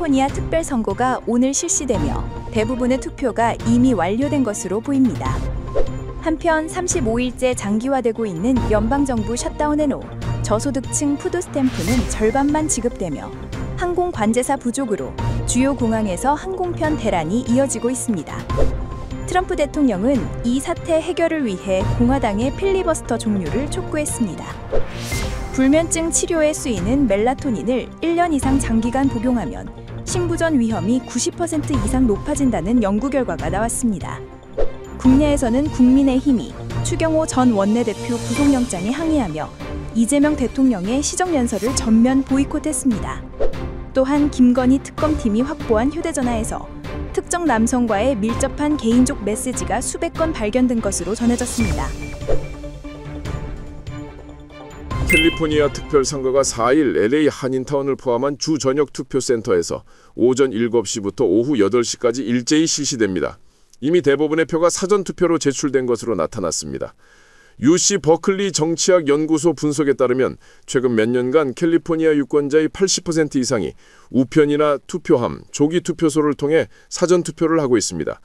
캘리포니아 특별선거가 오늘 실시되며 대부분의 투표가 이미 완료된 것으로 보입니다. 한편 35일째 장기화되고 있는 연방정부 셧다운의 후 저소득층 푸드스탬프는 절반만 지급되며 항공관제사 부족으로 주요 공항에서 항공편 대란이 이어지고 있습니다. 트럼프 대통령은 이 사태 해결을 위해 공화당의 필리버스터 종료를 촉구했습니다. 불면증 치료에 쓰이는 멜라토닌을 1년 이상 장기간 복용하면 신부전 위험이 90% 이상 높아진다는 연구 결과가 나왔습니다. 국내에서는 국민의힘이 추경호 전 원내대표 구속영장에 항의하며 이재명 대통령의 시정연설을 전면 보이콧했습니다. 또한 김건희 특검팀이 확보한 휴대전화에서 특정 남성과의 밀접한 개인적 메시지가 수백 건 발견된 것으로 전해졌습니다. 캘리포니아 특별선거가 4일 LA 한인타운을 포함한 주 전역 투표센터에서 오전 7시부터 오후 8시까지 일제히 실시됩니다. 이미 대부분의 표가 사전투표로 제출된 것으로 나타났습니다. UC 버클리 정치학 연구소 분석에 따르면 최근 몇 년간 캘리포니아 유권자의 80% 이상이 우편이나 투표함, 조기 투표소를 통해 사전투표를 하고 있습니다.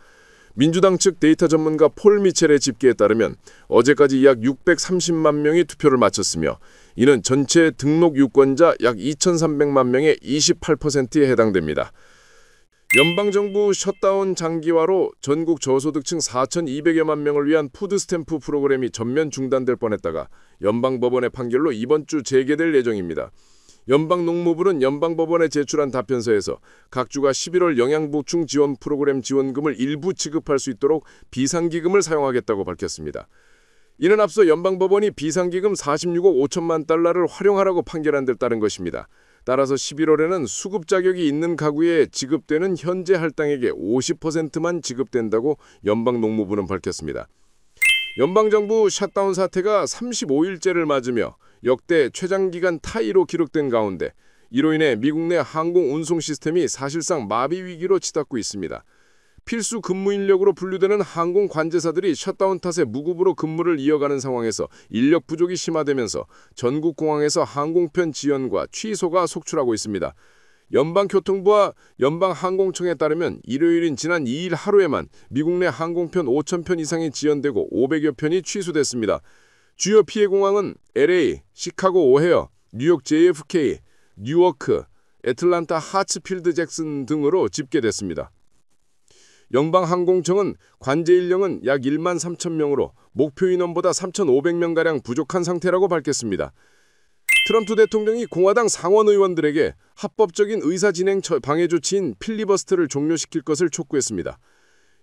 민주당 측 데이터 전문가 폴 미첼의 집계에 따르면 어제까지 약 630만 명이 투표를 마쳤으며 이는 전체 등록 유권자 약 2,300만 명의 28%에 해당됩니다. 연방정부 셧다운 장기화로 전국 저소득층 4,200여만 명을 위한 푸드스탬프 프로그램이 전면 중단될 뻔했다가 연방법원의 판결로 이번 주 재개될 예정입니다. 연방농무부는 연방법원에 제출한 답변서에서 각 주가 11월 영양보충 지원 프로그램 지원금을 일부 지급할 수 있도록 비상기금을 사용하겠다고 밝혔습니다. 이는 앞서 연방법원이 비상기금 46억 5천만 달러를 활용하라고 판결한 데 따른 것입니다. 따라서 11월에는 수급 자격이 있는 가구에 지급되는 현재 할당액의 50%만 지급된다고 연방농무부는 밝혔습니다. 연방정부 셧다운 사태가 35일째를 맞으며 역대 최장기간 타이로 기록된 가운데 이로 인해 미국 내 항공 운송 시스템이 사실상 마비 위기로 치닫고 있습니다. 필수 근무 인력으로 분류되는 항공 관제사들이 셧다운 탓에 무급으로 근무를 이어가는 상황에서 인력 부족이 심화되면서 전국 공항에서 항공편 지연과 취소가 속출하고 있습니다. 연방교통부와 연방항공청에 따르면 일요일인 지난 2일 하루에만 미국 내 항공편 5,000편 이상이 지연되고 500여 편이 취소됐습니다. 주요 피해 공항은 LA, 시카고 오헤어, 뉴욕 JFK, 뉴워크, 애틀란타 하츠필드 잭슨 등으로 집계됐습니다. 연방항공청은 관제 인력은 약 1만 3천 명으로 목표 인원보다 3,500명가량 부족한 상태라고 밝혔습니다. 트럼프 대통령이 공화당 상원 의원들에게 합법적인 의사진행 방해 조치인 필리버스터를 종료시킬 것을 촉구했습니다.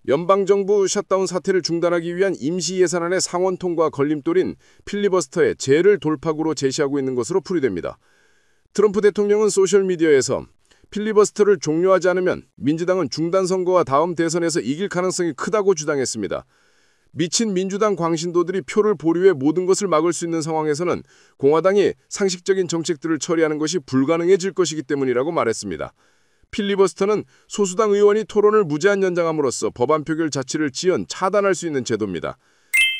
연방정부 셧다운 사태를 중단하기 위한 임시 예산안의 상원 통과 걸림돌인 필리버스터의 재를 돌파구로 제시하고 있는 것으로 풀이됩니다. 트럼프 대통령은 소셜미디어에서 필리버스터를 종료하지 않으면 민주당은 중단 선거와 다음 대선에서 이길 가능성이 크다고 주장했습니다. 미친 민주당 광신도들이 표를 보류해 모든 것을 막을 수 있는 상황에서는 공화당이 상식적인 정책들을 처리하는 것이 불가능해질 것이기 때문이라고 말했습니다. 필리버스터는 소수당 의원이 토론을 무제한 연장함으로써 법안 표결 자치를 지연, 차단할 수 있는 제도입니다.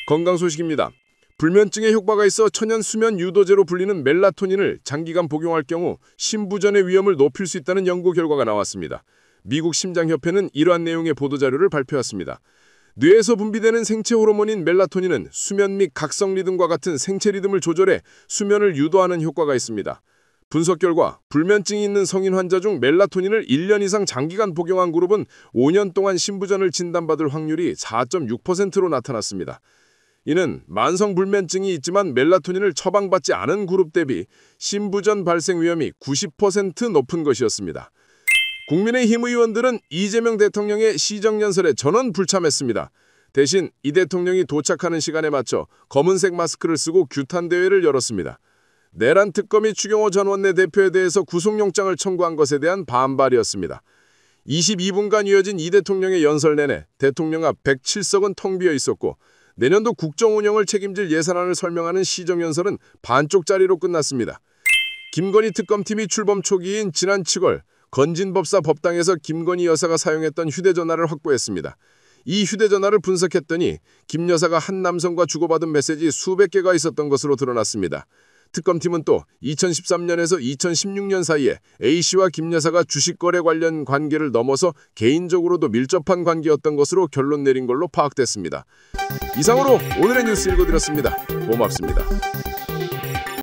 건강 소식입니다. 불면증에 효과가 있어 천연 수면 유도제로 불리는 멜라토닌을 장기간 복용할 경우 신부전의 위험을 높일 수 있다는 연구 결과가 나왔습니다. 미국 심장협회는 이러한 내용의 보도자료를 발표했습니다. 뇌에서 분비되는 생체 호르몬인 멜라토닌은 수면 및 각성 리듬과 같은 생체 리듬을 조절해 수면을 유도하는 효과가 있습니다. 분석 결과 불면증이 있는 성인 환자 중 멜라토닌을 1년 이상 장기간 복용한 그룹은 5년 동안 신부전을 진단받을 확률이 4.6%로 나타났습니다. 이는 만성 불면증이 있지만 멜라토닌을 처방받지 않은 그룹 대비 신부전 발생 위험이 90% 높은 것이었습니다. 국민의힘 의원들은 이재명 대통령의 시정연설에 전원 불참했습니다. 대신 이 대통령이 도착하는 시간에 맞춰 검은색 마스크를 쓰고 규탄 대회를 열었습니다. 내란 특검이 추경호 전 원내대표에 대해서 구속영장을 청구한 것에 대한 반발이었습니다. 22분간 이어진 이 대통령의 연설 내내 대통령 앞 107석은 텅 비어 있었고 내년도 국정 운영을 책임질 예산안을 설명하는 시정연설은 반쪽짜리로 끝났습니다. 김건희 특검팀이 출범 초기인 지난 7월 건진법사 법당에서 김건희 여사가 사용했던 휴대전화를 확보했습니다. 이 휴대전화를 분석했더니 김 여사가 한 남성과 주고받은 메시지 수백 개가 있었던 것으로 드러났습니다. 특검팀은 또 2013년에서 2016년 사이에 A씨와 김 여사가 주식거래 관련 관계를 넘어서 개인적으로도 밀접한 관계였던 것으로 결론 내린 걸로 파악됐습니다. 이상으로 오늘의 뉴스 읽어드렸습니다. 고맙습니다.